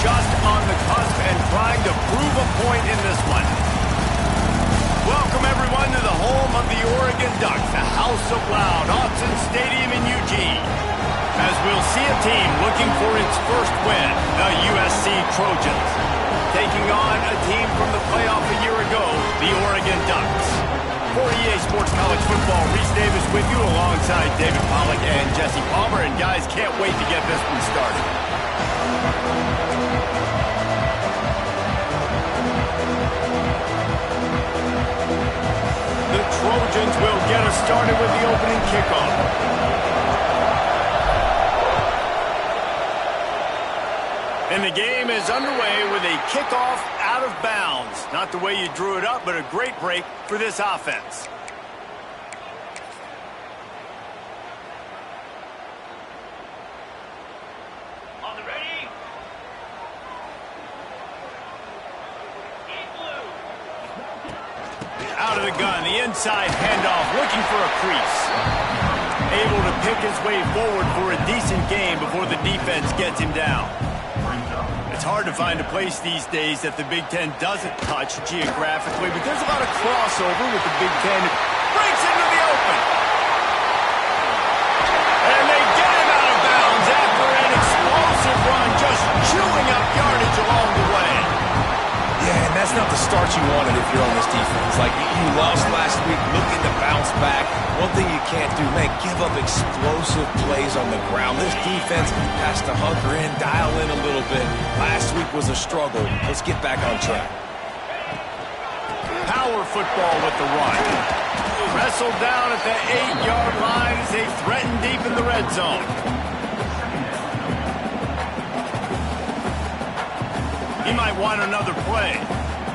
just on the cusp and trying to prove a point in this one. Welcome, everyone, to the home of the Oregon Ducks, the House of Loud, Autzen Stadium in Eugene. As we'll see a team looking for its first win, the USC Trojans, taking on a team from the playoff a year ago, the Oregon Ducks. For EA Sports College Football, Reese Davis with you alongside David Pollack and Jesse Palmer. And guys, can't wait to get this one started. The Trojans will get us started with the opening kickoff. And the game is underway with a kickoff out of bounds. Not the way you drew it up, but a great break for this offense. On the ready. Out of the gun, the inside handoff, looking for a crease. Able to pick his way forward for a decent game before the defense gets him down. It's hard to find a place these days that the Big Ten doesn't touch geographically, but there's a lot of crossover with the Big Ten. Breaks into the open. And they get him out of bounds after an explosive run, just chewing up yardage along the way. Yeah, and that's not the start you wanted if you're on this defense. Like, you lost last week, looking to bounce back. One thing you can't do, man, give up explosive plays on the ground. This defense has to hunker in, dial in a little bit. Last week was a struggle. Let's get back on track. Power football with the run. Wrestled down at the 8-yard line as they threaten deep in the red zone. He might want another play.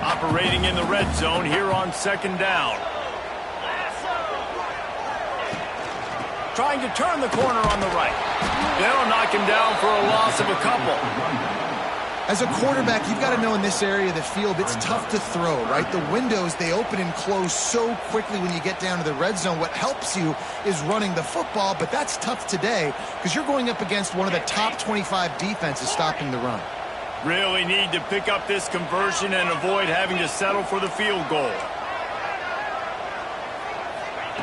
Operating in the red zone here on second down. Trying to turn the corner on the right. They'll knock him down for a loss of a couple. As a quarterback, you've got to know in this area of the field, it's tough to throw, right? The windows, they open and close so quickly when you get down to the red zone. What helps you is running the football, but that's tough today because you're going up against one of the top 25 defenses stopping the run. Really need to pick up this conversion and avoid having to settle for the field goal.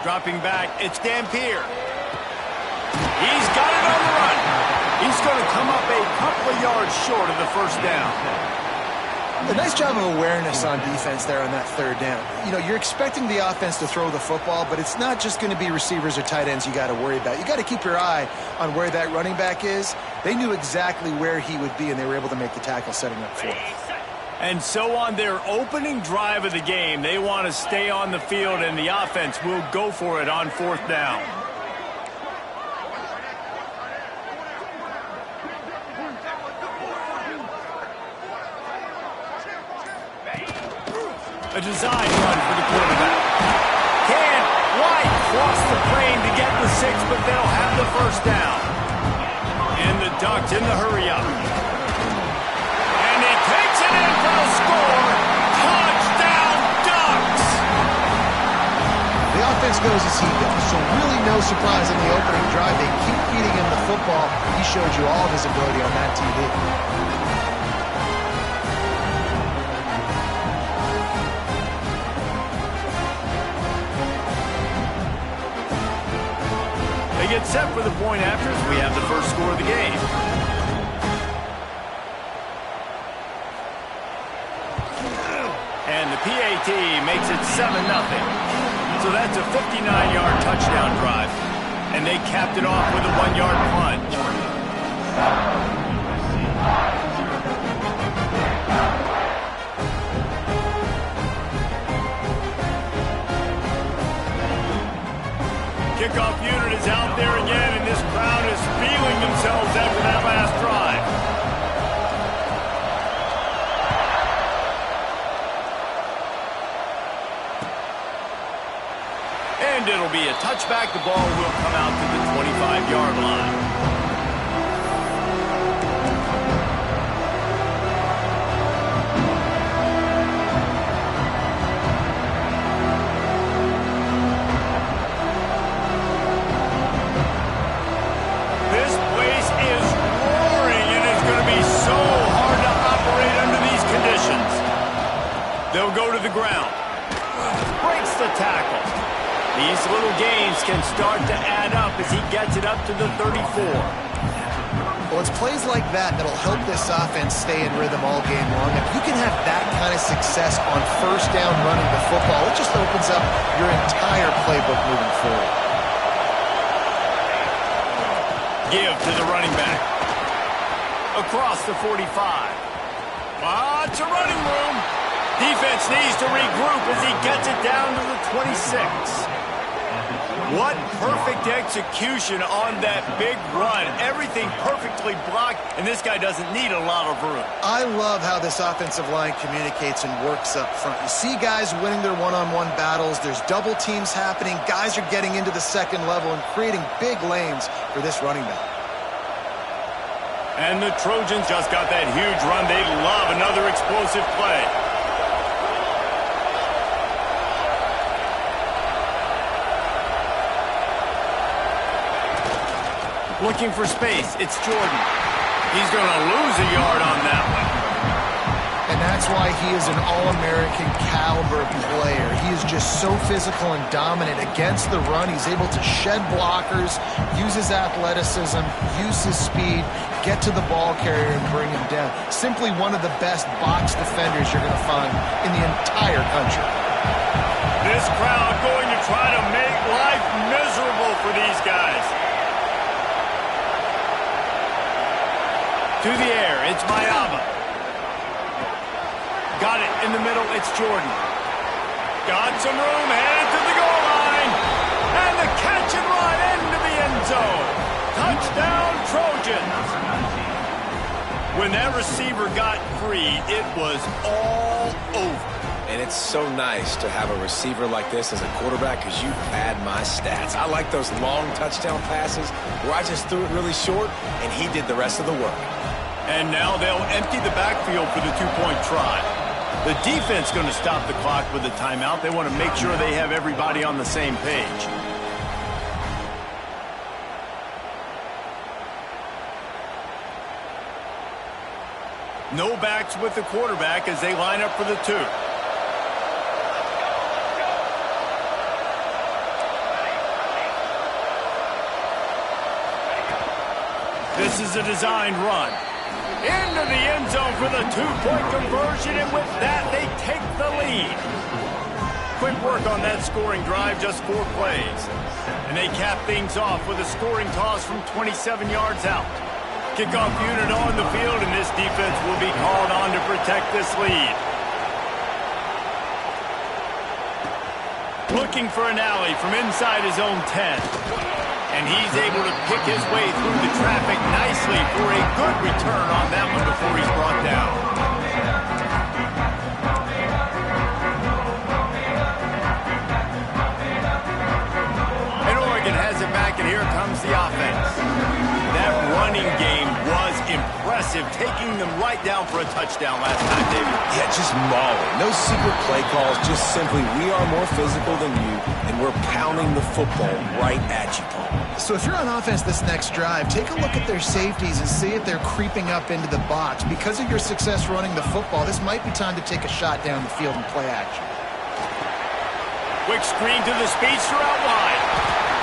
Dropping back, it's Dampier. He's got it on the run. He's going to come up a couple of yards short of the first down. A nice job of awareness on defense there on that third down. You know, you're expecting the offense to throw the football, but it's not just going to be receivers or tight ends you got to worry about. You got to keep your eye on where that running back is. They knew exactly where he would be, and they were able to make the tackle setting up for it. And so on their opening drive of the game, they want to stay on the field, and the offense will go for it on fourth down. A design run for the quarterback. Can White cross the plane to get the 6, but they'll have the first down. And the Ducks in the hurry-up. And he takes it in for a score. Touchdown, Ducks! The offense goes as he goes, so really no surprise in the opening drive. They keep feeding him the football. He showed you all of his ability on that TV. Get set for the point after as we have the first score of the game. And the PAT makes it 7-0. So that's a 59-yard touchdown drive. And they capped it off with a 1-yard plunge. Kickoff unit is out there again, and this crowd is feeling themselves after that last drive. And it'll be a touchback. The ball will come out to the 25-yard line. This place is roaring, and it's going to be so hard to They'll go to the ground. Breaks the tackle. These little gains can start to add up as he gets it up to the 34. Well, it's plays like that that'll help this offense stay in rhythm all game long. If you can have that kind of success on first down running the football, it just opens up your entire playbook moving forward. Give to the running back. Across the 45. It's a running room. Defense needs to regroup as he gets it down to the 26. What perfect execution on that big run. Everything perfectly blocked, and this guy doesn't need a lot of room. I love how this offensive line communicates and works up front. You see guys winning their one-on-one battles. There's double teams happening. Guys are getting into the second level and creating big lanes for this running back. And the Trojans just got that huge run. They love another explosive play. Looking for space. It's Jordan. He's going to lose a yard on that one. And that's why he is an All-American caliber player. He is just so physical and dominant against the run. He's able to shed blockers, use his athleticism, use his speed, get to the ball carrier and bring him down. Simply one of the best box defenders you're going to find in the entire country. This crowd going to try to make life miserable for these guys. To the air, it's Mayaba. Got it in the middle, it's Jordan. Got some room, headed to the goal line. And the catch and run into the end zone. Touchdown, Trojans. When that receiver got free, it was all over. And it's so nice to have a receiver like this as a quarterback because you pad my stats. I like those long touchdown passes where I just threw it really short and he did the rest of the work. And now they'll empty the backfield for the two-point try. The defense going to stop the clock with a timeout. They want to make sure they have everybody on the same page. No backs with the quarterback as they line up for the two. This is a designed run. Into the end zone for the two-point conversion, and with that, they take the lead. Quick work on that scoring drive, just 4 plays. And they cap things off with a scoring toss from 27 yards out. Kickoff unit on the field, and this defense will be called on to protect this lead. Looking for an alley from inside his own 10. And he's able to pick his way through the traffic nicely for a good return on that one before he's brought down. And Oregon has it back, and here comes the offense. That running game was impressive, taking them right down for a touchdown last time, David. Yeah, just mauling. No secret play calls, just simply we are more physical than you, and we're pounding the football right at you, Paul. So if you're on offense this next drive, take a look at their safeties and see if they're creeping up into the box. Because of your success running the football, this might be time to take a shot down the field and play action. Quick screen to the speedster out wide.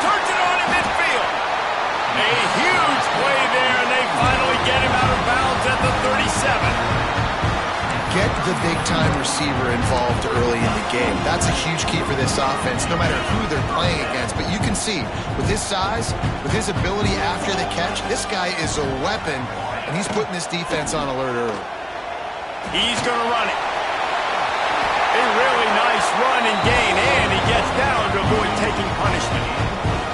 Turns it on in midfield. A huge play there, and they finally get him out of bounds at the 37. Get the big-time receiver involved early in the game. That's a huge key for this offense, no matter who they're playing against. But you can see, with his size, with his ability after the catch, this guy is a weapon, and he's putting this defense on alert early. He's going to run it. A really nice run and gain, and he gets down to avoid taking punishment.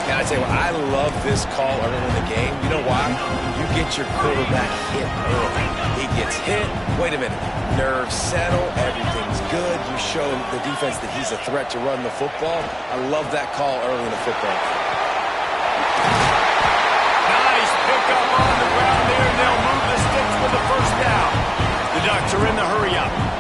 And I tell you what, I love this call early in the game. You know why? You get your quarterback hit early. He gets hit. Wait a minute. Nerves settle. Everything's good. You show the defense that he's a threat to run the football. I love that call early in the football. Nice pickup on the ground there. They'll move the sticks with the first down. The Ducks are in the hurry-up.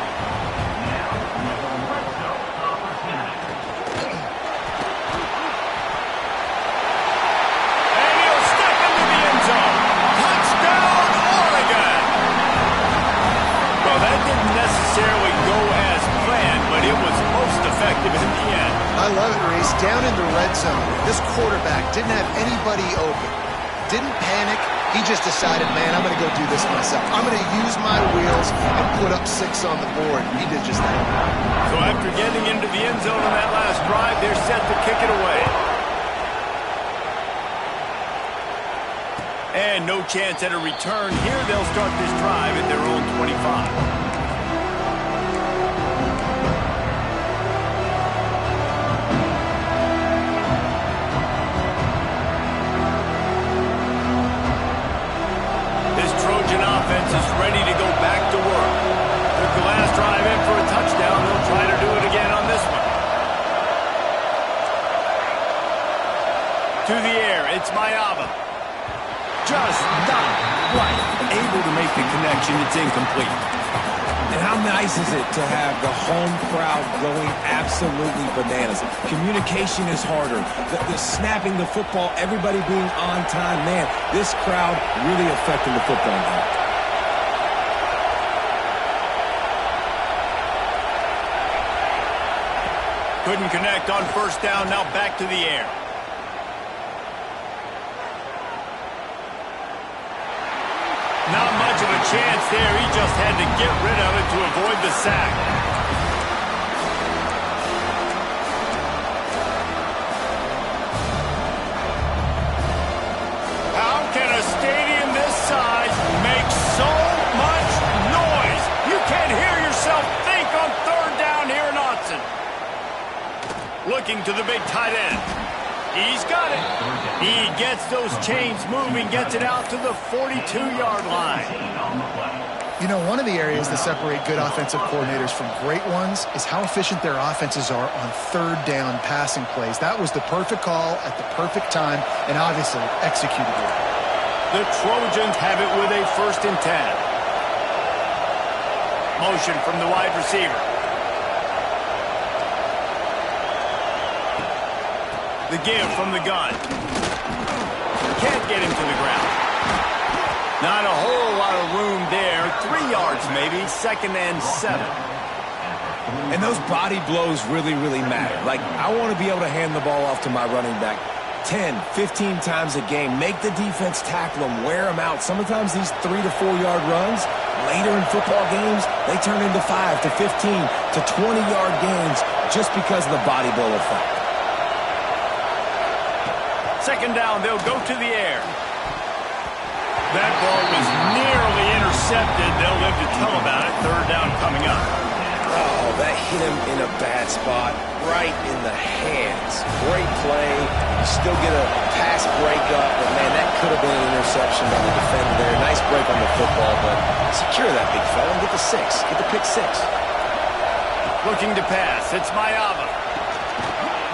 Necessarily go as planned. down in the red zone, this quarterback didn't have anybody open. Didn't panic. He just decided, man, I'm going to go do this myself. I'm going to use my wheels and put up 6 on the board. He did just that. So after getting into the end zone on that last drive, they're set to kick it away. And no chance at a return. Here they'll start this drive at their own 25. Offense is ready to go back to work. Took the last drive in for a touchdown. They'll try to do it again on this one. To the air, it's Ncaa. Just not right. Able to make the connection. It's incomplete. And how nice is it to have the home crowd going absolutely bananas? Communication is harder. The snapping the football, everybody being on time. Man, this crowd really affecting the football game. Couldn't connect on first down. Now back to the air. Not much of a chance there. He just had to get rid of it to avoid the sack. How can a stadium this size make so much noise? You can't hear yourself think on third down here in Autzen. Looking to the big tight end. He's got it. He gets those chains moving, gets it out to the 42-yard line. You know, one of the areas that separate good offensive coordinators from great ones is how efficient their offenses are on third down passing plays. That was the perfect call at the perfect time and obviously executed it. The Trojans have it with a 1st and 10. Motion from the wide receiver. The give from the gun. Can't get him to the ground. Not a whole lot of room there. 3 yards maybe. 2nd and 7. And those body blows really, really matter. Like, I want to be able to hand the ball off to my running back 10, 15 times a game. Make the defense tackle them, wear them out. Sometimes these 3 to 4 yard runs, later in football games, they turn into 5 to 15 to 20 yard gains just because of the body blow effect. 2nd down, they'll go to the air. That ball was nearly intercepted. They'll live to tell about it. 3rd down coming up. Oh, that hit him in a bad spot, right in the hands. Great play. You still get a pass breakup, but man, that could have been an interception by the defender there. Nice break on the football, but secure that big fella and get the 6. Get the pick 6. Looking to pass. It's Ncaa.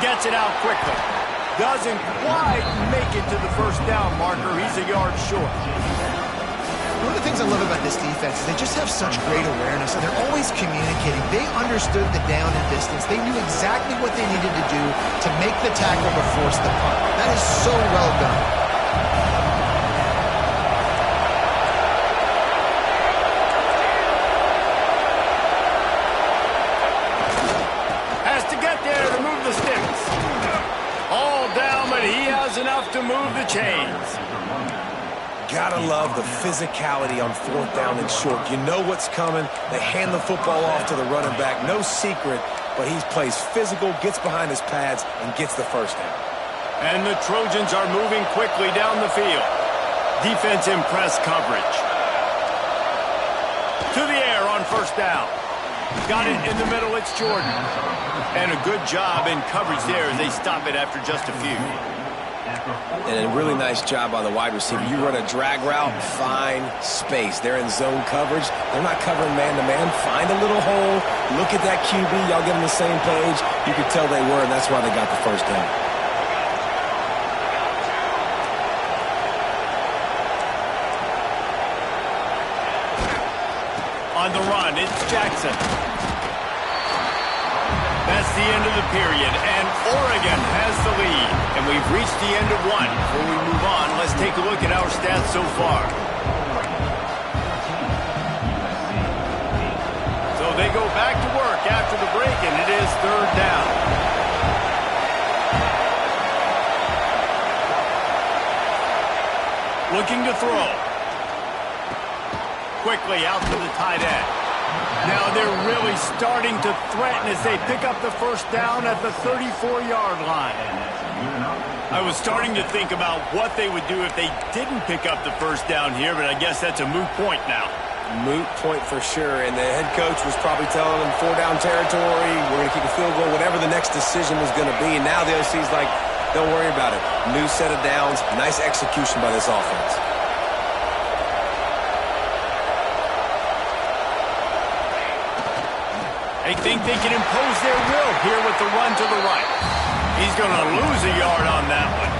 Gets it out quickly. Doesn't quite make it to the 1st down marker. He's a yard short. One of the things I love about this defense is they just have such great awareness, and they're always communicating. They understood the down and distance. They knew exactly what they needed to do to make the tackle to force the punt. That is so well done. Has to get there to move the sticks. All down, but he has enough to move the chains. Gotta love the physicality on 4th down and short. You know what's coming. They hand the football off to the running back. No secret, but he plays physical, gets behind his pads, and gets the 1st down. And the Trojans are moving quickly down the field. Defense in press coverage. To the air on 1st down. Got it in the middle, it's Jordan. And a good job in coverage there as they stop it after just a few. And a really nice job by the wide receiver. You run a drag route, find space. They're in zone coverage. They're not covering man-to-man. Find a little hole. Look at that QB. Y'all get on the same page. You could tell they were, and that's why they got the 1st down. On the run, it's Jackson. That's the end of the period, and Oregon has the lead. And we've reached the end of one. Before we move on, let's take a look at our stats so far. So they go back to work after the break, and it is 3rd down. Looking to throw. Quickly out to the tight end. Now they're really starting to threaten as they pick up the first down at the 34-yard line. I was starting to think about what they would do if they didn't pick up the first down here, but I guess that's a moot point now. Moot point for sure, and the head coach was probably telling them 4-down territory, we're going to kick a field goal, whatever the next decision was going to be. And now the OC's like, don't worry about it. New set of downs, nice execution by this offense. They think they can impose their will here with the run to the right. He's going to lose a yard on that one.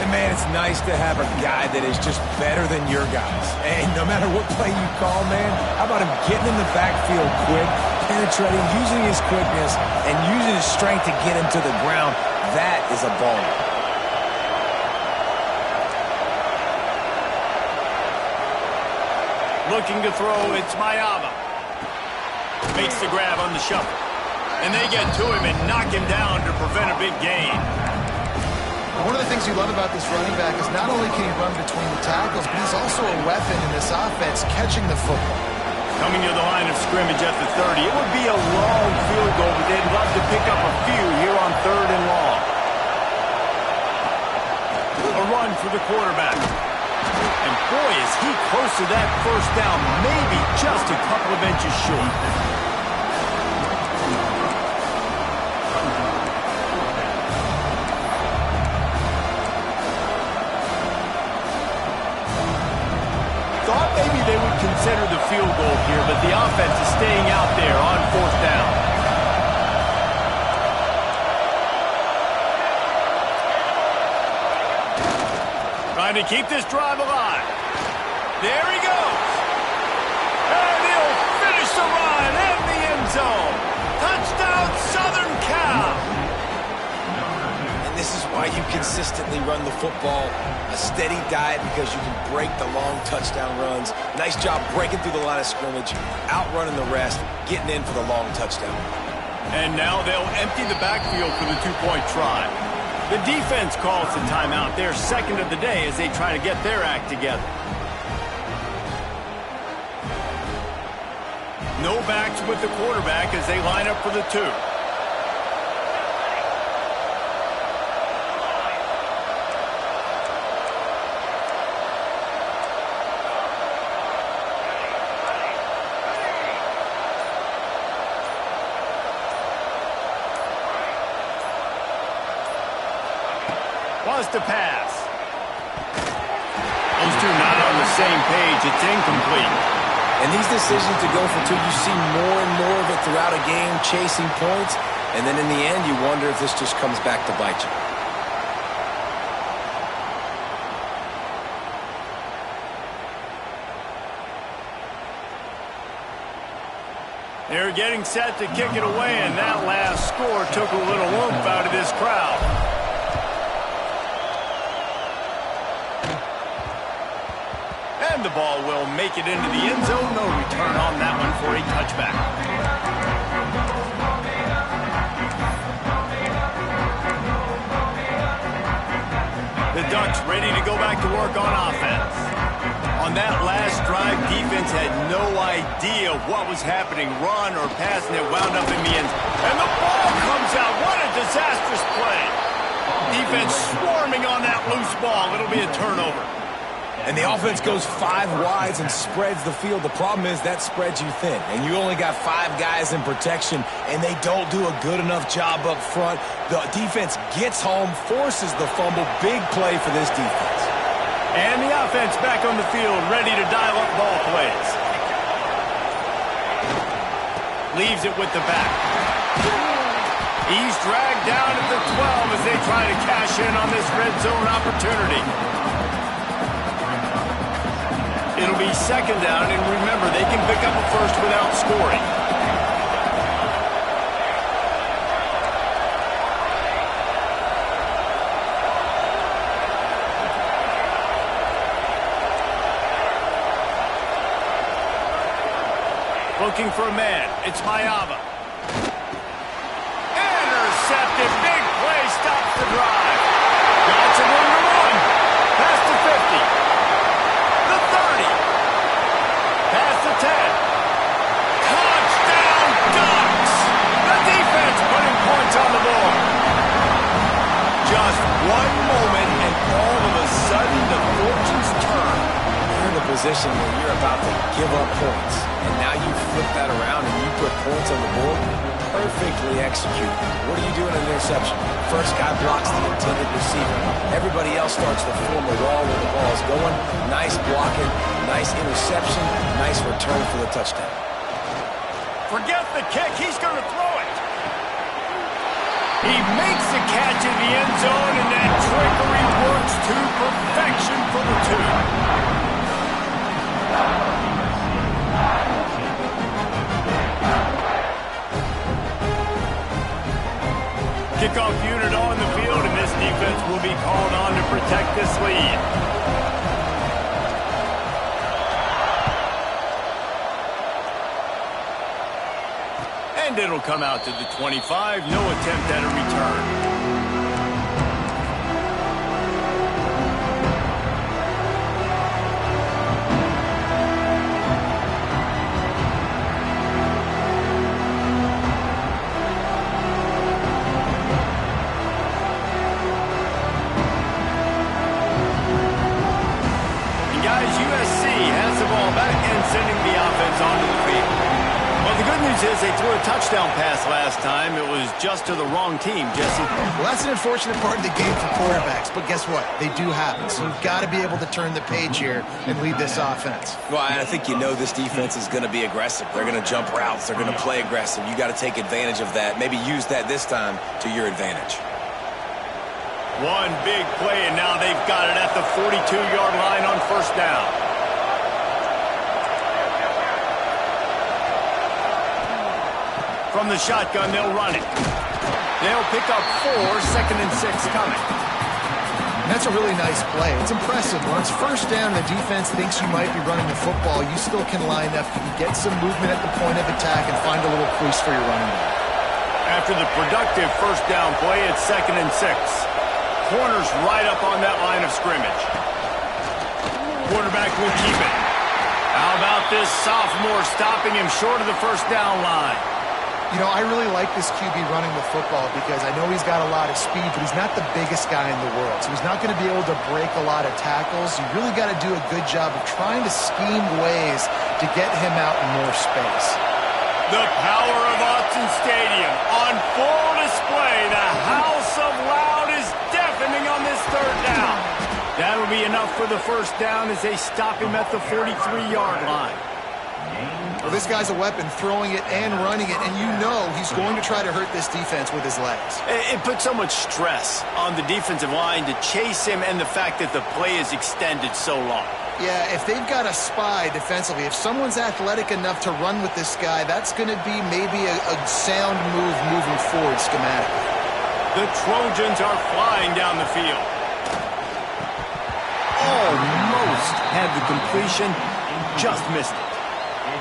And, man, it's nice to have a guy that is just better than your guys. And no matter what play you call, man, how about him getting in the backfield quick, penetrating, using his quickness, and using his strength to get him to the ground. That is a baller. Looking to throw, it's Ncaa. Makes the grab on the shuffle. And they get to him and knock him down to prevent a big gain. One of the things you love about this running back is not only can he run between the tackles, but he's also a weapon in this offense catching the football. Coming to the line of scrimmage at the 30. It would be a long field goal, but they'd love to pick up a few here on 3rd and long. A run for the quarterback. And boy, is he close to that first down, maybe just a couple of inches short. Thought maybe they would consider the field goal here, but the offense is staying out there on 4th down. Trying to keep this drive alive. There he goes. And he'll finish the run in the end zone. Touchdown, Southern Cal. And this is why you consistently run the football. A steady diet because you can break the long touchdown runs. Nice job breaking through the line of scrimmage, outrunning the rest, getting in for the long touchdown. And now they'll empty the backfield for the 2-point try. The defense calls the timeout. They're second of the day as they try to get their act together. No backs with the quarterback as they line up for the 2. Wants to pass. Those two not on the same page. It's incomplete. And these decisions to go for 2, you see more and more of it throughout a game, chasing points. And then in the end, you wonder if this just comes back to bite you. They're getting set to kick it away, and that last score took a little oomph out of this crowd. And the ball will make it into the end zone. No return on that one for a touchback. The Ducks ready to go back to work on offense. On that last drive, defense had no idea what was happening. Run or pass, and it wound up in the end. And the ball comes out. What a disastrous play. Defense swarming on that loose ball. It'll be a turnover. And the offense goes 5 wides and spreads the field. The problem is that spreads you thin. And you only got 5 guys in protection, and they don't do a good enough job up front. The defense gets home, forces the fumble. Big play for this defense. And the offense back on the field, ready to dial up ball plays. Leaves it with the back. He's dragged down at the 12 as they try to cash in on this red zone opportunity. It'll be 2nd down, and remember, they can pick up a first without scoring. Looking for a man. It's Ncaa. Intercepted. Big play. Stops the drive. Got some room to run. Past the 50. position where you're about to give up points, and now you flip that around and you put points on the board, perfectly executed. What do you do in an interception? First guy blocks the intended receiver. Everybody else starts to form a wall where the ball is going. Nice blocking, nice interception, nice return for the touchdown. Forget the kick, he's going to throw it. He makes the catch in the end zone, and that trickery works to perfection for the two. Kickoff unit on the field, and this defense will be called on to protect this lead. And it'll come out to the 25. No attempt at a return. Sending the offense onto the field. Well, the good news is they threw a touchdown pass last time. It was just to the wrong team, Jesse. Well, that's an unfortunate part of the game for quarterbacks, but guess what? They do happen. So you've got to be able to turn the page here and lead this offense. Well, I think you know this defense is going to be aggressive. They're going to jump routes. They're going to play aggressive. You got to take advantage of that. Maybe use that this time to your advantage. One big play, and now they've got it at the 42-yard line on first down. From the shotgun, they'll run it. They'll pick up 4, 2nd and 6 coming. That's a really nice play. It's impressive. When it's first down and the defense thinks you might be running the football, you still can line up. You can get some movement at the point of attack and find a little crease for your running back. After the productive first down play, it's 2nd and 6. Corner's right up on that line of scrimmage. Quarterback will keep it. How about this sophomore stopping him short of the first down line? You know, I really like this QB running the football because I know he's got a lot of speed, but he's not the biggest guy in the world. So he's not going to be able to break a lot of tackles. You really got to do a good job of trying to scheme ways to get him out in more space. The power of Autzen Stadium on full display. The House of Loud is deafening on this third down. That'll be enough for the first down as they stop him at the 43-yard line. Well, this guy's a weapon, throwing it and running it, and you know he's going to try to hurt this defense with his legs. It puts so much stress on the defensive line to chase him and the fact that the play is extended so long. Yeah, if they've got a spy defensively, if someone's athletic enough to run with this guy, that's going to be maybe a sound move moving forward schematically. The Trojans are flying down the field. Almost had the completion, just missed it.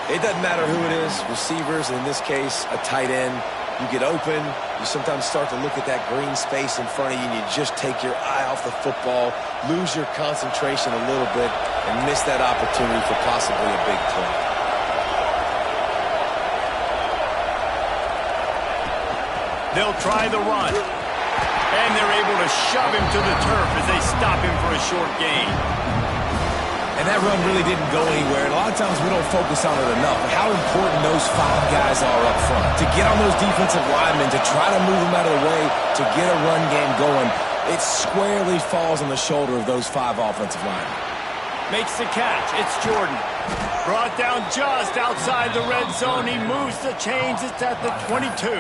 It doesn't matter who it is, receivers, in this case, a tight end. You get open, you sometimes start to look at that green space in front of you, and you just take your eye off the football, lose your concentration a little bit, and miss that opportunity for possibly a big play. They'll try the run, and they're able to shove him to the turf as they stop him for a short gain. And that run really didn't go anywhere, and a lot of times we don't focus on it enough, but how important those 5 guys are up front. To get on those defensive linemen, to try to move them out of the way, to get a run game going, it squarely falls on the shoulder of those 5 offensive linemen. Makes the catch. It's Jordan. Brought down just outside the red zone. He moves the chains. It's at the 22.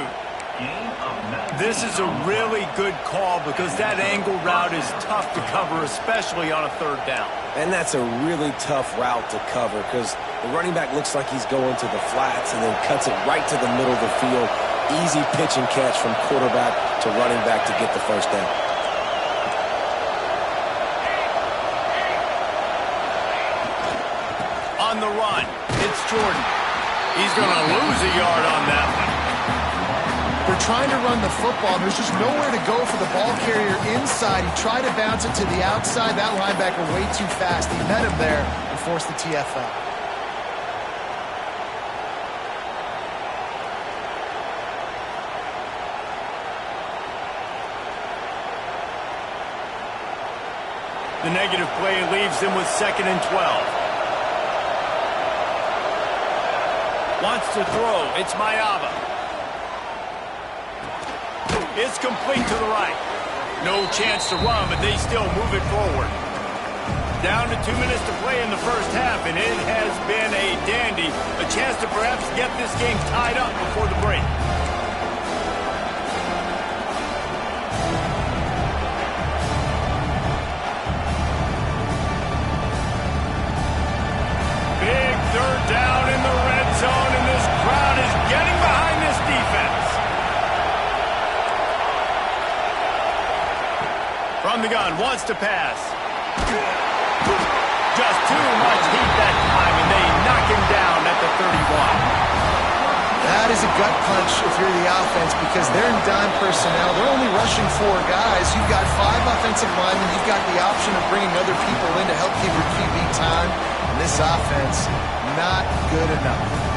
This is a really good call because that angle route is tough to cover, especially on a third down. And that's a really tough route to cover because the running back looks like he's going to the flats and then cuts it right to the middle of the field. Easy pitch and catch from quarterback to running back to get the first down. On the run, it's Jordan. He's going to lose a yard on that one. They're trying to run the football. There's just nowhere to go for the ball carrier inside. He tried to bounce it to the outside. That linebacker way too fast. He met him there and forced the TFL. The negative play leaves them with 2nd and 12. Wants to throw. It's Ncaa. It's complete to the right. No chance to run, but they still move it forward. Down to 2 minutes to play in the first half, and it has been a dandy. A chance to perhaps get this game tied up before the break. Big third down in the red zone, and this crowd is getting behind this defense. From the gun, wants to pass. Just too much heat that time, and they knock him down at the 31. That is a gut punch if you're the offense because they're in dime personnel. They're only rushing 4 guys. You've got 5 offensive linemen. You've got the option of bringing other people in to help give your QB time. And this offense, not good enough.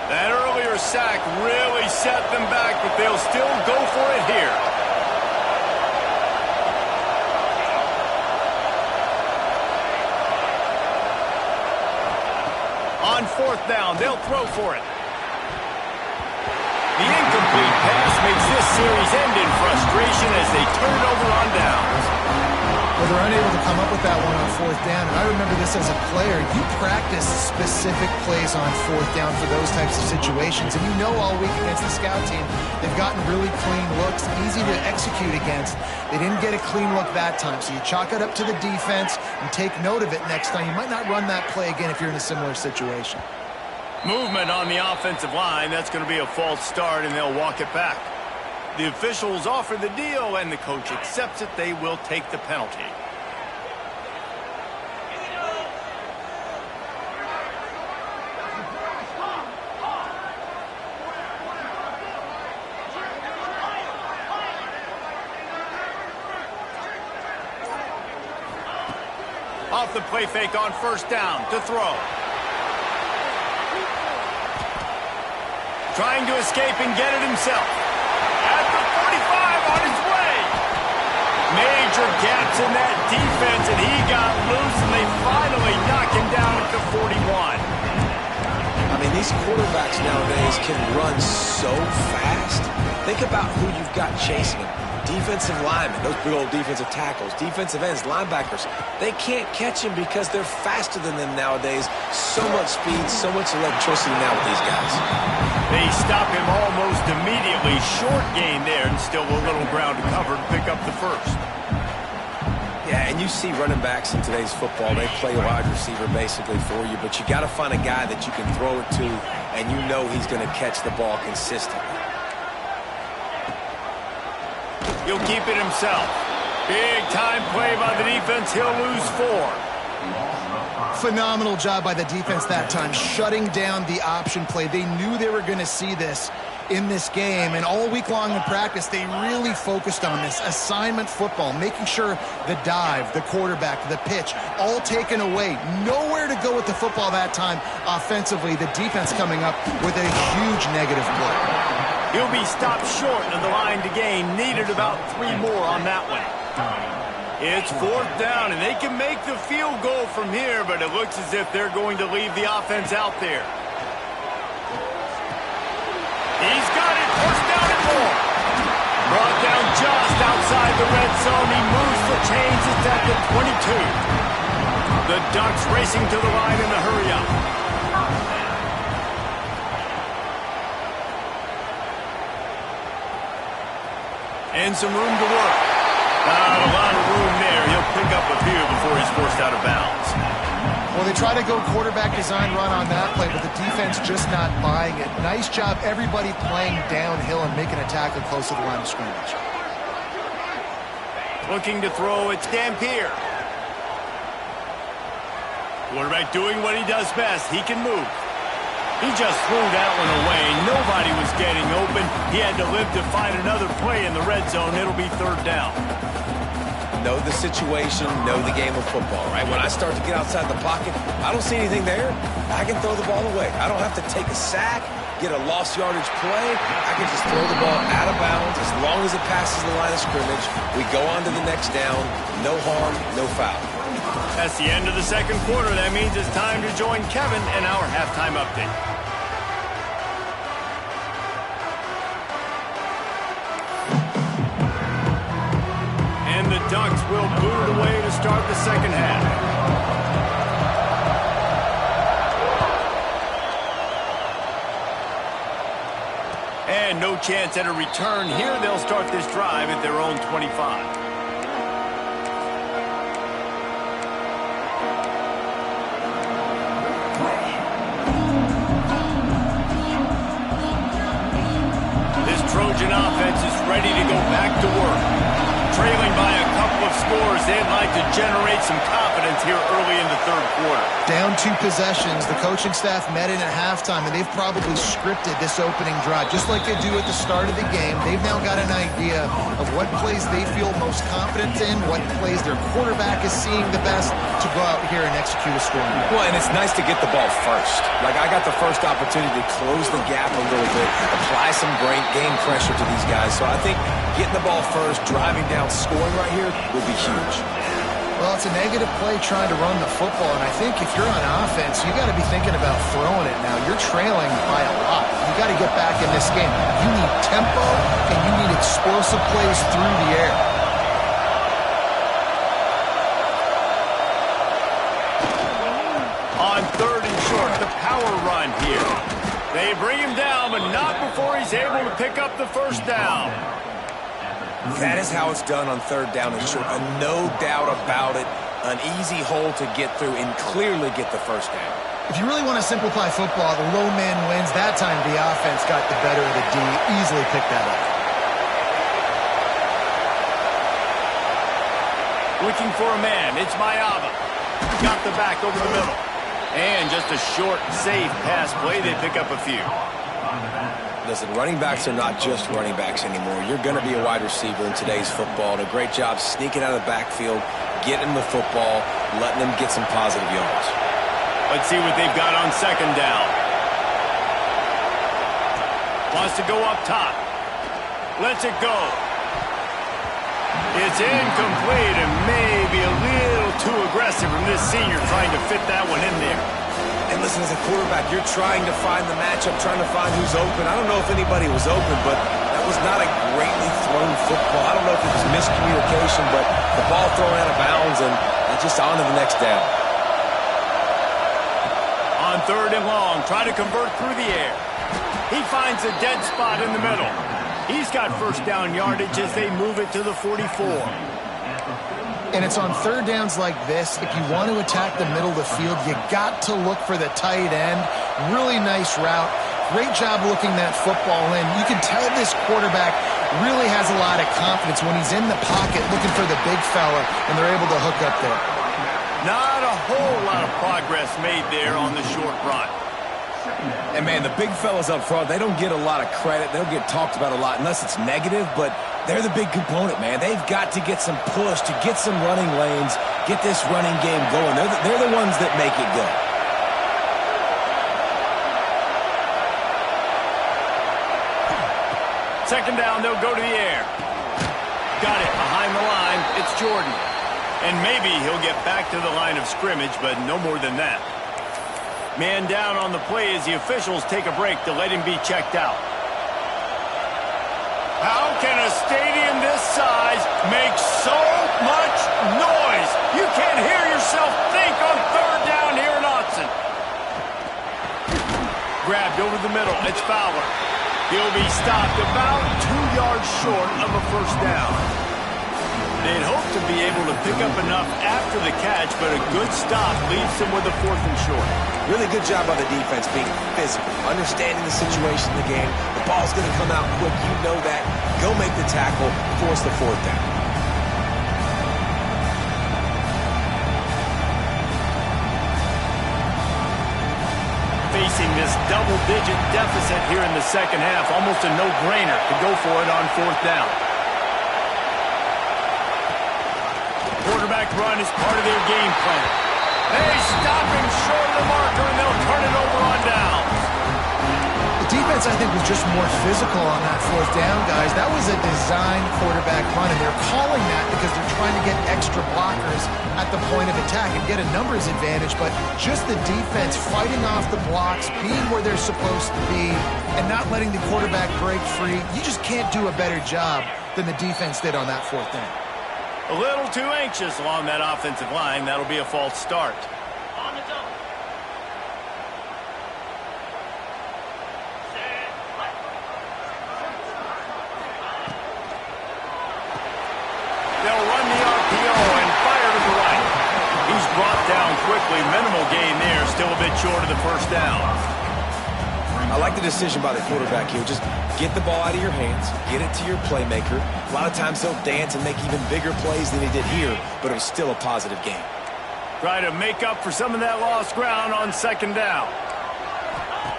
That earlier sack really set them back, but they'll still go for it here. On 4th down, they'll throw for it. The incomplete pass makes this series end in frustration as they turn it over on downs. Well, they're unable to come up with that one on 4th down, and I remember this as a player. You practice specific plays on 4th down for those types of situations, and you know all week against the scout team, they've gotten really clean looks, easy to execute against. They didn't get a clean look that time, so you chalk it up to the defense and take note of it next time. You might not run that play again if you're in a similar situation. Movement on the offensive line. That's going to be a false start, and they'll walk it back. The officials offer the deal, and the coach accepts it. They will take the penalty. Off the play fake on 1st down to throw. Trying to escape and get it himself. At the 45 on his way. Major gaps in that defense, and he got loose, and they finally knock him down at the 41. I mean, these quarterbacks nowadays can run so fast. Think about who you've got chasing them. Defensive linemen, those big old defensive tackles, defensive ends, linebackers. They can't catch him because they're faster than them nowadays. So much speed, so much electricity now with these guys. They stop him almost immediately. Short gain there, and still a little ground to cover to pick up the first. Yeah, and you see running backs in today's football, they play wide receiver basically for you, but you got to find a guy that you can throw it to, and you know he's going to catch the ball consistently. He'll keep it himself. Big time play by the defense. He'll lose 4. Phenomenal job by the defense that time, shutting down the option play. They knew they were going to see this in this game, and all week long in practice, they really focused on this assignment football, making sure the dive, the quarterback, the pitch, all taken away. Nowhere to go with the football that time offensively. The defense coming up with a huge negative play. He'll be stopped short of the line to gain. Needed about 3 more on that one. It's 4th down, and they can make the field goal from here, but it looks as if they're going to leave the offense out there. He's got it. 1st down and more. Brought down just outside the red zone. He moves the chains. It's at the 22. The Ducks racing to the line in a hurry up. And some room to work. Not a lot of room there. He'll pick up a few before he's forced out of bounds. Well, they try to go quarterback design run on that play, but the defense just not buying it. Nice job, everybody playing downhill and making a tackle close to the line of scrimmage. Looking to throw, it's Ncaa. Quarterback doing what he does best. He can move. He just threw that one away. Nobody was getting open. He had to live to find another play in the red zone. It'll be 3rd down. Know the situation, know the game of football, right? When I start to get outside the pocket, I don't see anything there. I can throw the ball away. I don't have to take a sack. get a lost yardage play, I can just throw the ball out of bounds as long as it passes the line of scrimmage. We go on to the next down. No harm, no foul. That's the end of the second quarter. That means it's time to join Kevin in our halftime update. And the Ducks will boot it away to start the second half. And no chance at a return here. They'll start this drive at their own 25. Trojan offense is ready to go back to work. Trailing by a couple of scores, they'd like to generate some confidence here early in the third quarter. Down 2 possessions, the coaching staff met in at halftime, and they've probably scripted this opening drive. Just like they do at the start of the game, they've now got an idea of what plays they feel most confident in, what plays their quarterback is seeing the best to go out here and execute a scoring. Well, and it's nice to get the ball first. Like, I got the first opportunity to close the gap a little bit, apply some game pressure to these guys. So I think getting the ball first, driving down, scoring right here would be huge. Well, it's a negative play trying to run the football, and I think if you're on offense, you got to be thinking about throwing it now. You're trailing by a lot. You got to get back in this game. You need tempo, and you need explosive plays through the air. On third and short, the power run here. They bring him down, but not before he's able to pick up the first down. That is how it's done on third down and short. No doubt about it. An easy hole to get through and clearly get the first down. If you really want to simplify football, the low man wins. That time the offense got the better of the D. Easily picked that up. Looking for a man. It's Mayava. Got the back over the middle. And just a short, safe pass play. They pick up a few. Listen, running backs are not just running backs anymore. You're going to be a wide receiver in today's football. And a great job sneaking out of the backfield, getting them the football, letting them get some positive yards. Let's see what they've got on second down. Wants to go up top. Lets it go. It's incomplete and maybe a little too aggressive from this senior trying to fit that one in there. And listen, as a quarterback, you're trying to find the matchup, trying to find who's open. I don't know if anybody was open, but that was not a greatly thrown football. I don't know if it was miscommunication, but the ball thrown out of bounds and just on to the next down. On third and long, try to convert through the air. He finds a dead spot in the middle. He's got first down yardage as they move it to the 44. And it's on third downs like this, if you want to attack the middle of the field, you got to look for the tight end. Really nice route. Great job looking that football in. You can tell this quarterback really has a lot of confidence when he's in the pocket looking for the big fella, and they're able to hook up there. Not a whole lot of progress made there on the short run. And, man, the big fellas up front, they don't get a lot of credit. They don't get talked about a lot unless it's negative, but they're the big component, man. They've got to get some push, to get some running lanes, get this running game going. They're the ones that make it go. Second down, they'll go to the air. Got it behind the line. It's Jordan. And maybe he'll get back to the line of scrimmage, but no more than that. Man down on the play as the officials take a break to let him be checked out. How can a stadium this size make so much noise? You can't hear yourself think on third down here in Autzen. Grabbed over the middle. It's Fowler. He'll be stopped about 2 yards short of a first down. They'd hope to be able to pick up enough after the catch, but a good stop leaves them with a fourth and short. Really good job by the defense being physical, understanding the situation in the game. The ball's going to come out quick. You know that. Go make the tackle, force the fourth down. Facing this double-digit deficit here in the second half, almost a no-brainer to go for it on fourth down. Quarterback run is part of their game plan. They stop him short of the marker, and they'll turn it over on downs. The defense, I think, was just more physical on that fourth down, guys. That was a designed quarterback run, and they're calling that because they're trying to get extra blockers at the point of attack and get a numbers advantage, but just the defense fighting off the blocks, being where they're supposed to be, and not letting the quarterback break free. You just can't do a better job than the defense did on that fourth down. A little too anxious along that offensive line. That'll be a false start. They'll run the RPO and fire to the right. He's brought down quickly. Minimal gain there. Still a bit short of the first down. I like the decision by the quarterback here. Just get the ball out of your hands, get it to your playmaker. A lot of times he'll dance and make even bigger plays than he did here, but it was still a positive game. Try to make up for some of that lost ground on second down.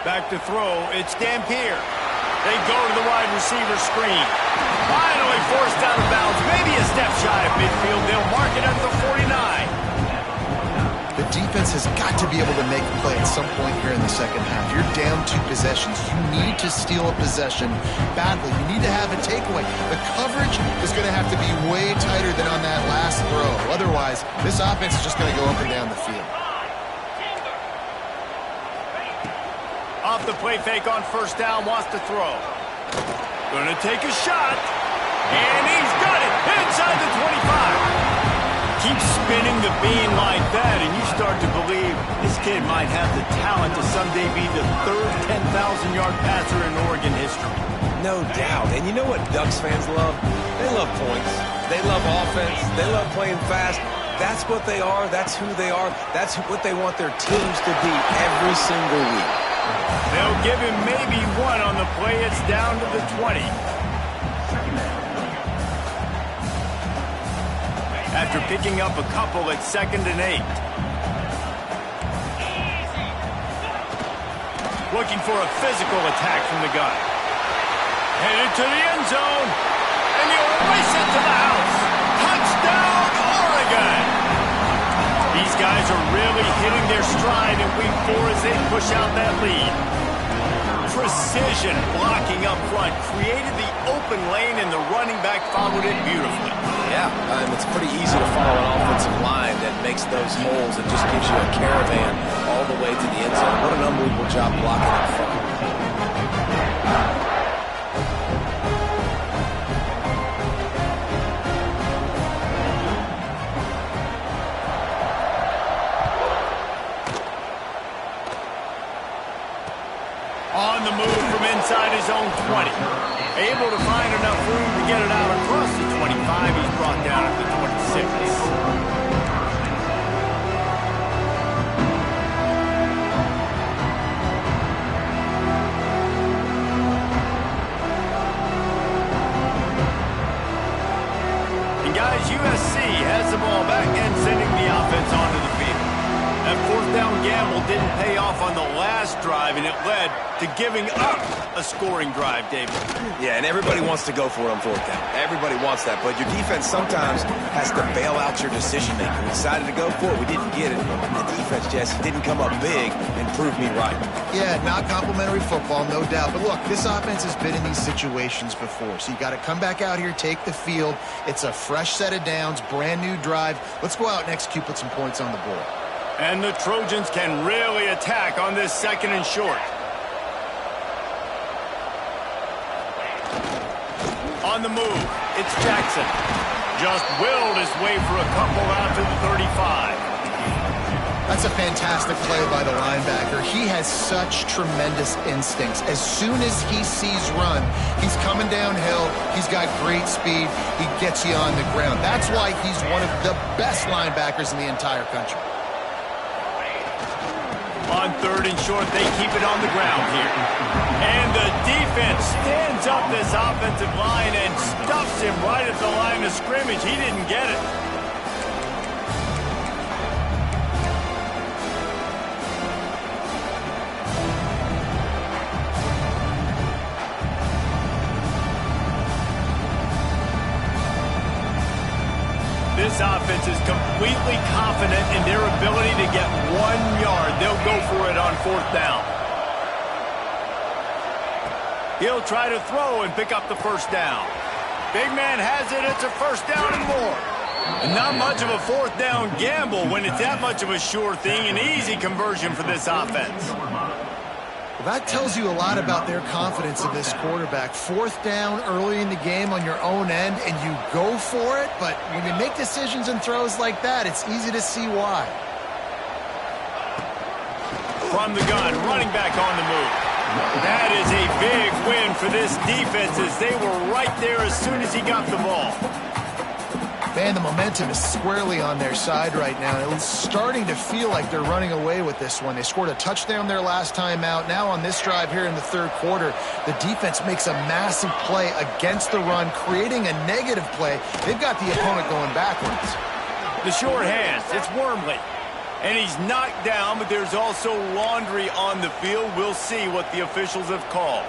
Back to throw. It's Dampier. They go to the wide receiver screen. Finally forced out of bounds. Maybe a step shy of midfield. They'll mark it at the 49. The defense has got to be able to make a play at some point here in the second half. You're down 2 possessions. You need to steal a possession badly. You need to have a takeaway. The coverage is going to have to be way tighter than on that last throw. Otherwise, this offense is just going to go up and down the field. Off the play fake on first down, wants to throw. Gonna take a shot, and he's got it inside the 25. Keep spinning the bean like that, and you start to believe this kid might have the talent to someday be the third 10,000-yard passer in Oregon history. No doubt. And you know what Ducks fans love? They love points. They love offense. They love playing fast. That's what they are. That's who they are. That's what they want their teams to be every single week. They'll give him maybe one on the play. It's down to the 20. After picking up a couple at 2nd and 8. Looking for a physical attack from the gun. Headed to the end zone. And he'll race it to the house. Touchdown, Oregon! These guys are really hitting their stride in week 4 as they push out that lead. Precision blocking up front created the open lane, and the running back followed it beautifully. Yeah, it's pretty easy to follow an offensive line that makes those holes and just gives you a caravan all the way to the end zone. What an unbelievable job blocking up front. On the move from inside his own 20. Able to find enough room to get it out across the 25. He's brought down at the 26. And guys, USC has the ball back and sending the offense onto the field. That fourth down gamble didn't pay off on the last drive, and it led to giving up a scoring drive, David. Yeah, and everybody wants to go for it on fourth down. Everybody wants that, but your defense sometimes has to bail out your decision-making. We decided to go for it. We didn't get it. And the defense, Jesse, didn't come up big and prove me right. Yeah, not complimentary football, no doubt. But look, this offense has been in these situations before, so you got to come back out here, take the field. It's a fresh set of downs, brand new drive. Let's go out and execute, put some points on the board. And the Trojans can really attack on this 2nd and short. On the move, it's Jackson. Just willed his way for a couple out to the 35. That's a fantastic play by the linebacker. He has such tremendous instincts. As soon as he sees run, he's coming downhill. He's got great speed. He gets you on the ground. That's why he's one of the best linebackers in the entire country. On 3rd and short, they keep it on the ground here. And the defense stands up this offensive line and stuffs him right at the line of scrimmage. He didn't get it. This offense is completely confident in their ability to get 1 yard. They'll go for it on 4th down. He'll try to throw and pick up the first down. Big man has it. It's a first down and more. And not much of a fourth down gamble when it's that much of a sure thing. An easy conversion for this offense. Well, that tells you a lot about their confidence in this quarterback. Fourth down early in the game on your own end, and you go for it. But when you make decisions and throws like that, it's easy to see why. From the gun, running back on the move. That is a big win for this defense as they were right there as soon as he got the ball. Man, the momentum is squarely on their side right now. It's starting to feel like they're running away with this one. They scored a touchdown their last time out. Now on this drive here in the third quarter, the defense makes a massive play against the run, creating a negative play. They've got the opponent going backwards. The short hands, it's Wormley. And he's knocked down, but there's also laundry on the field. We'll see what the officials have called.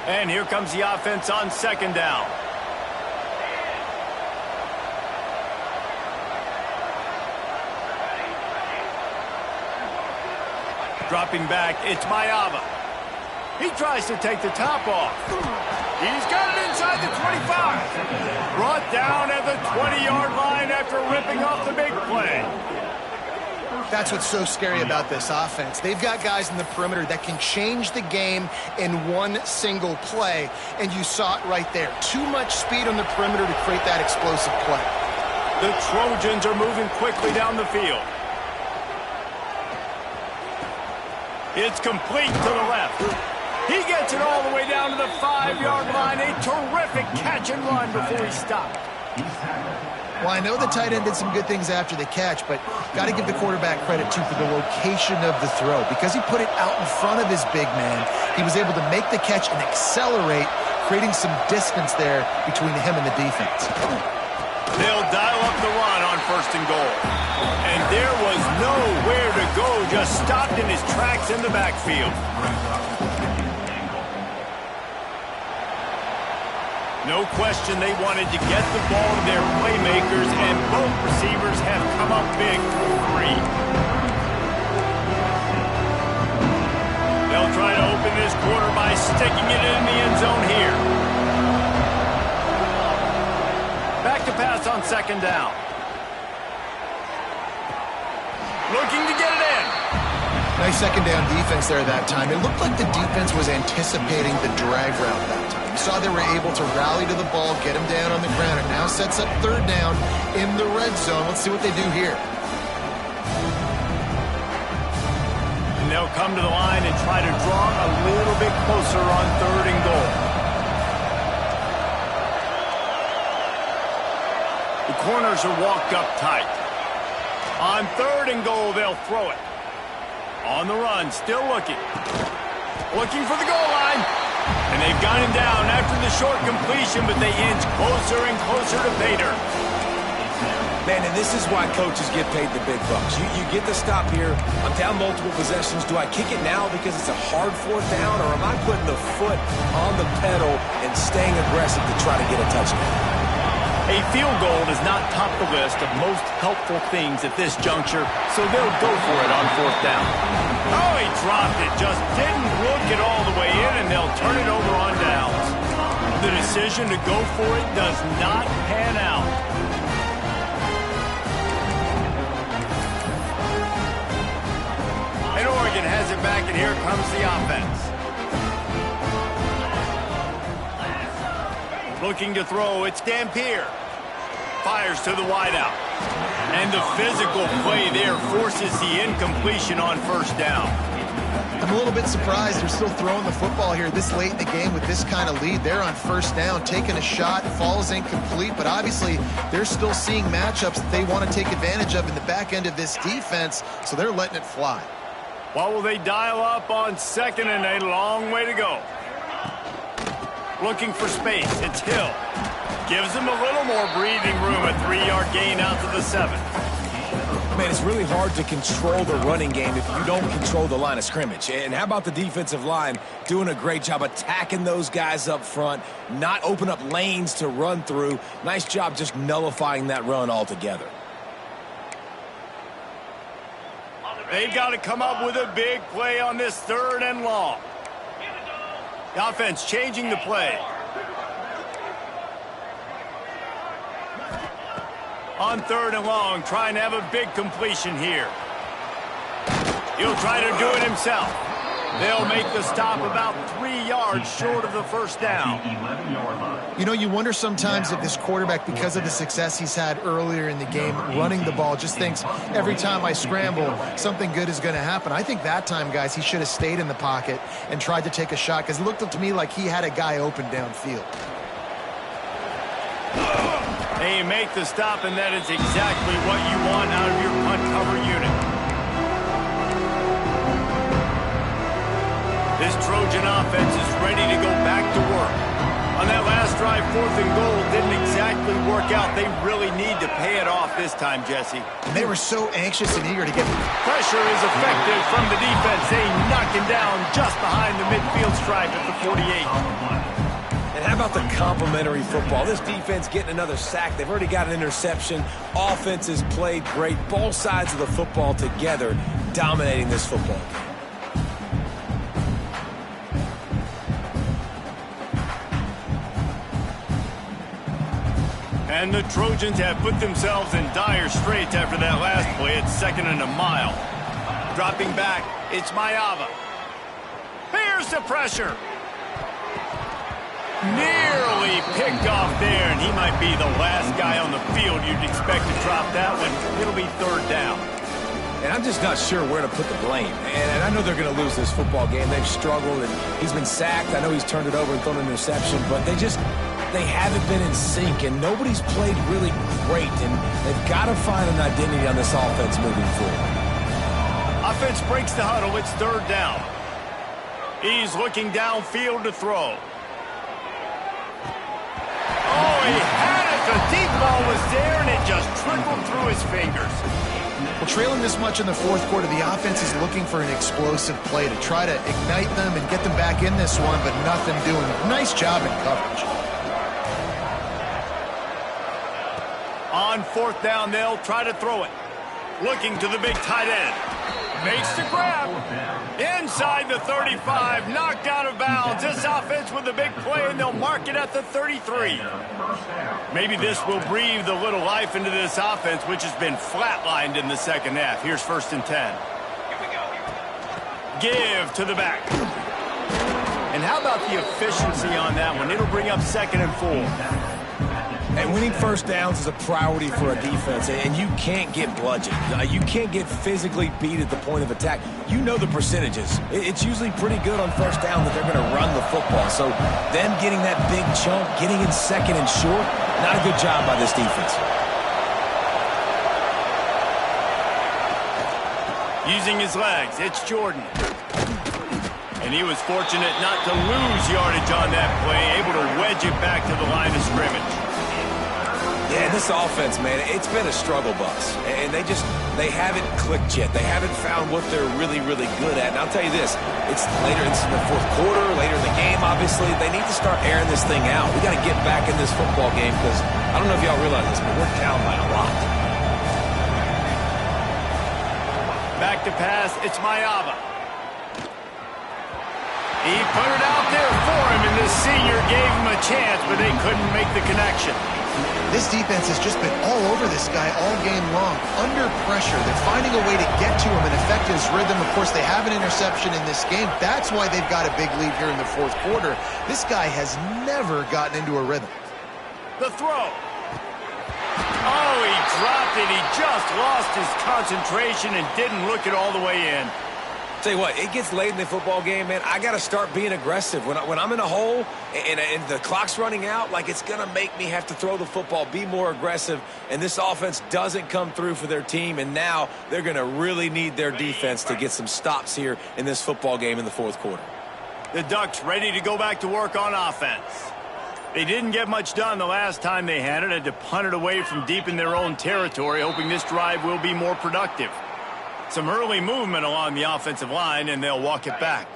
And here comes the offense on second down. Dropping back, it's Ncaa. He tries to take the top off. He's got it inside the 25. Brought down at the 20-yard line after ripping off the big play. That's what's so scary about this offense. They've got guys in the perimeter that can change the game in one single play, and you saw it right there. Too much speed on the perimeter to create that explosive play. The Trojans are moving quickly down the field. It's complete to the left. He gets it all the way down to the 5-yard line. A terrific catch and run before he stopped. Well, I know the tight end did some good things after the catch, but got to give the quarterback credit, too, for the location of the throw. Because he put it out in front of his big man, he was able to make the catch and accelerate, creating some distance there between him and the defense. They'll dial up the run on first and goal. And there was nowhere to go, just stopped in his tracks in the backfield. No question they wanted to get the ball to their playmakers, and both receivers have come up big for 3. They'll try to open this quarter by sticking it in the end zone here. Back to pass on second down. Looking to get it in. Nice second down defense there that time. It looked like the defense was anticipating the drag route that time. You saw they were able to rally to the ball, get him down on the ground. It now sets up third down in the red zone. Let's see what they do here. And they'll come to the line and try to draw a little bit closer on third and goal. The corners are walked up tight. On third and goal, they'll throw it. On the run, still looking. Looking for the goal line. And they've got him down after the short completion, but they inch closer and closer to pay dirt. Man, and this is why coaches get paid the big bucks. You get the stop here. I'm down multiple possessions. Do I kick it now because it's a hard fourth down, or am I putting the foot on the pedal and staying aggressive to try to get a touchdown? A field goal does not top the list of most helpful things at this juncture, so they'll go for it on fourth down. Oh, he dropped it. Just didn't look it all the way in, and they'll turn it over on downs. The decision to go for it does not pan out. And Oregon has it back, and here comes the offense. Looking to throw, it's Dampier. Fires to the wideout. And the physical play there forces the incompletion on first down. I'm a little bit surprised they're still throwing the football here this late in the game with this kind of lead. They're on first down, taking a shot, falls incomplete, but obviously they're still seeing matchups that they want to take advantage of in the back end of this defense, so they're letting it fly. What will they dial up on second and a long way to go? Looking for space, it's Hill. Gives him a little more breathing room, a 3-yard gain out to the 7. Man, it's really hard to control the running game if you don't control the line of scrimmage. And how about the defensive line doing a great job attacking those guys up front, not open up lanes to run through. Nice job just nullifying that run altogether. They've got to come up with a big play on this third and long. The offense changing the play. On 3rd and long, trying to have a big completion here. He'll try to do it himself. They'll make the stop about 3 yards short of the first down. You know, you wonder sometimes if this quarterback, because of the success he's had earlier in the game, running the ball, just thinks every time I scramble, something good is going to happen. I think that time, guys, he should have stayed in the pocket and tried to take a shot, because it looked to me like he had a guy open downfield. They make the stop, and that is exactly what you want out of your punt cover unit. This Trojan offense is ready to go back to work. On that last drive, 4th and goal didn't exactly work out. They really need to pay it off this time, Jesse. And they were so anxious and eager to get... Pressure is effective from the defense. They knock him down just behind the midfield stripe at the 48. And how about the complimentary football? This defense getting another sack. They've already got an interception. Offense has played great. Both sides of the football together dominating this football game. And the Trojans have put themselves in dire straits after that last play. It's 2nd and a mile. Dropping back, it's Ncaa. Here's the pressure. Nearly picked off there, and he might be the last guy on the field you'd expect to drop that one. It'll be 3rd down. And I'm just not sure where to put the blame. And I know they're going to lose this football game. They've struggled, and he's been sacked. I know he's turned it over and thrown an interception, but they haven't been in sync, and nobody's played really great, and they've got to find an identity on this offense moving forward. Offense breaks the huddle. It's 3rd down. He's looking downfield to throw. Oh, he had it. The deep ball was there, and it just trickled through his fingers. Well, trailing this much in the 4th quarter, the offense is looking for an explosive play to try to ignite them and get them back in this one, but nothing doing. Nice job in coverage. On 4th down, they'll try to throw it. Looking to the big tight end. Makes the grab. Inside the 35, knocked out of bounds. This offense with a big play, and they'll mark it at the 33. Maybe this will breathe a little life into this offense, which has been flatlined in the 2nd half. Here's 1st and 10. Give to the back. And how about the efficiency on that one? It'll bring up 2nd and 4. And winning 1st downs is a priority for a defense, and you can't get bludgeoned. You can't get physically beat at the point of attack. You know the percentages. It's usually pretty good on 1st down that they're going to run the football. So them getting that big chunk, getting in 2nd and short, not a good job by this defense. Using his legs, it's Jordan. And he was fortunate not to lose yardage on that play, able to wedge it back to the line of scrimmage. Yeah, this offense, man, it's been a struggle bus. And they haven't clicked yet. They haven't found what they're really, really good at. And I'll tell you this, it's later in the 4th quarter, later in the game, obviously. They need to start airing this thing out. We got to get back in this football game because I don't know if y'all realize this, but we're down by a lot. Back to pass, it's Ncaa. He put it out there for him, and this senior gave him a chance, but they couldn't make the connection. This defense has just been all over this guy all game long, under pressure. They're finding a way to get to him and affect his rhythm. Of course, they have an interception in this game. That's why they've got a big lead here in the 4th quarter. This guy has never gotten into a rhythm. The throw. Oh, he dropped it. He just lost his concentration and didn't look it all the way in. Tell you what, it gets late in the football game, man. I got to start being aggressive. When I'm in a hole and the clock's running out, like it's going to make me have to throw the football, be more aggressive, and this offense doesn't come through for their team, and now they're going to really need their defense to get some stops here in this football game in the 4th quarter. The Ducks ready to go back to work on offense. They didn't get much done the last time they had it. Had to punt it away from deep in their own territory, hoping this drive will be more productive. Some early movement along the offensive line, and they'll walk it back.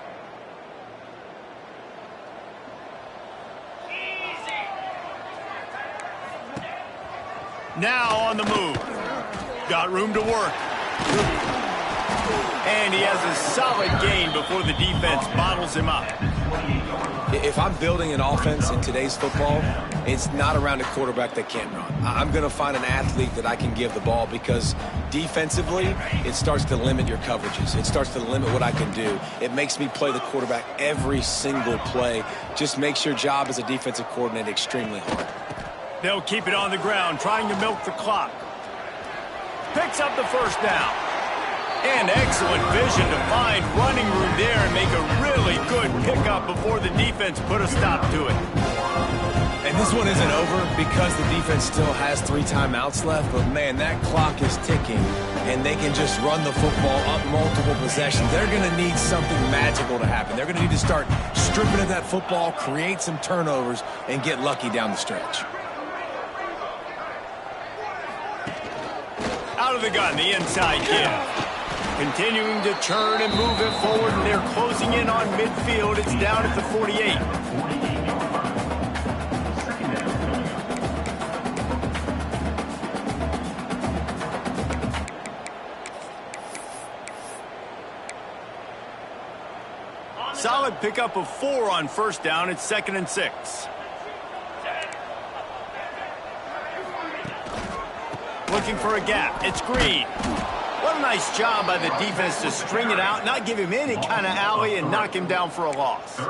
Now on the move. Got room to work. And he has a solid gain before the defense bottles him up. If I'm building an offense in today's football, it's not around a quarterback that can't run. I'm going to find an athlete that I can give the ball because defensively, it starts to limit your coverages. It starts to limit what I can do. It makes me play the quarterback every single play. Just makes your job as a defensive coordinator extremely hard. They'll keep it on the ground, trying to milk the clock. Picks up the first down. And excellent vision to find running room there and make a really good pickup before the defense put a stop to it. And this one isn't over because the defense still has 3 timeouts left, but man, that clock is ticking, and they can just run the football up multiple possessions. They're going to need something magical to happen. They're going to need to start stripping at that football, create some turnovers, and get lucky down the stretch. Out of the gun, the inside give. Continuing to churn and move it forward, and they're closing in on midfield. It's down at the 48. Solid pickup of 4 on first down. It's 2nd and 6. Looking for a gap. It's Green. What a nice job by the defense to string it out, not give him any kind of alley, and knock him down for a loss.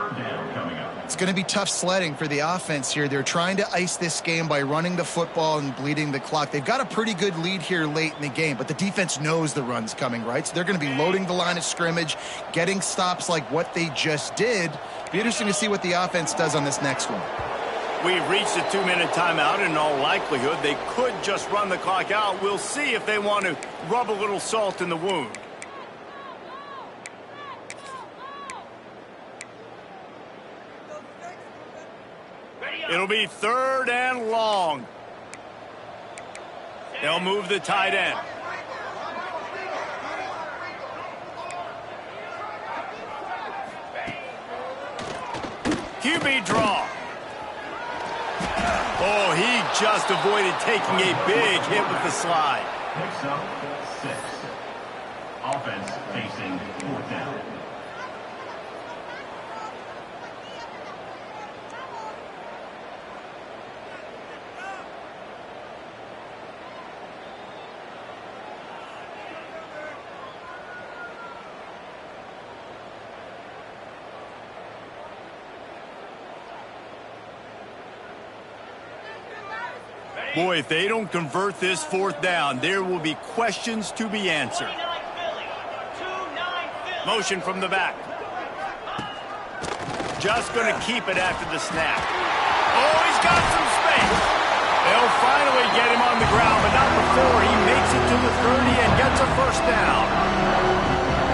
It's going to be tough sledding for the offense here. They're trying to ice this game by running the football and bleeding the clock. They've got a pretty good lead here late in the game, but the defense knows the run's coming, right? So they're going to be loading the line of scrimmage, getting stops like what they just did. Be interesting to see what the offense does on this next one. We've reached a 2-minute timeout. In all likelihood, they could just run the clock out. We'll see if they want to rub a little salt in the wound. It'll be 3rd and long. They'll move the tight end. QB draw. Oh, he just avoided taking a big hit with the slide. Picks up 6. Offense facing 4th down. Boy, if they don't convert this 4th down, there will be questions to be answered. Motion from the back. Just going to keep it after the snap. Oh, he's got some space. They'll finally get him on the ground, but not before he makes it to the 30 and gets a first down.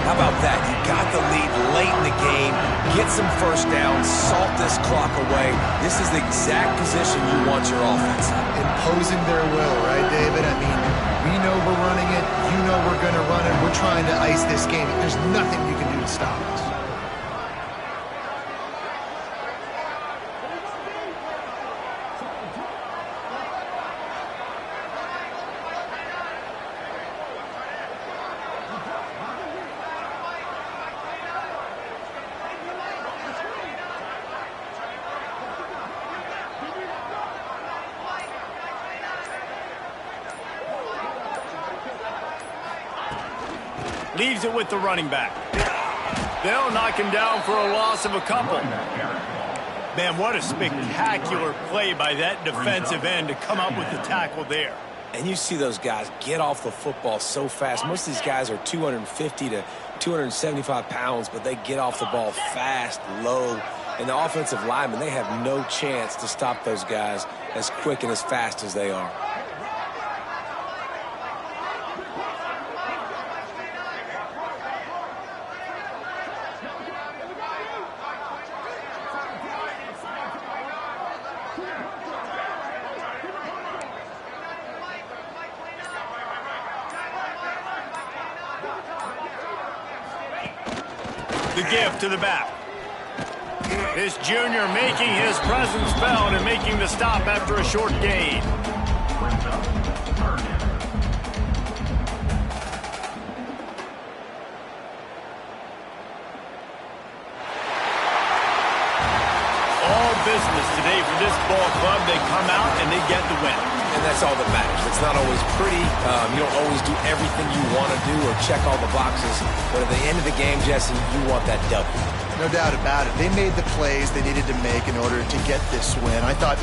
How about that? You got the lead late in the game. Get some first downs. Salt this clock away. This is the exact position you want your offense in. Imposing their will, right, David? I mean, we know we're running it. You know we're going to run it. We're trying to ice this game. There's nothing you can do to stop us. Leaves it with the running back. They'll knock him down for a loss of a couple. Man, what a spectacular play by that defensive end to come up with the tackle there. And you see those guys get off the football so fast. Most of these guys are 250 to 275 pounds, but they get off the ball fast, low. And the offensive linemen, they have no chance to stop those guys as quick and as fast as they are. The give to the back. This junior making his presence felt and making the stop after a short gain. business today for this ball club. They come out and they get the win. And that's all that matters. It's not always pretty. You don't always do everything you want to do or check all the boxes. But at the end of the game, Jesse, you want that W. No doubt about it. They made the plays they needed to make in order to get this win. I thought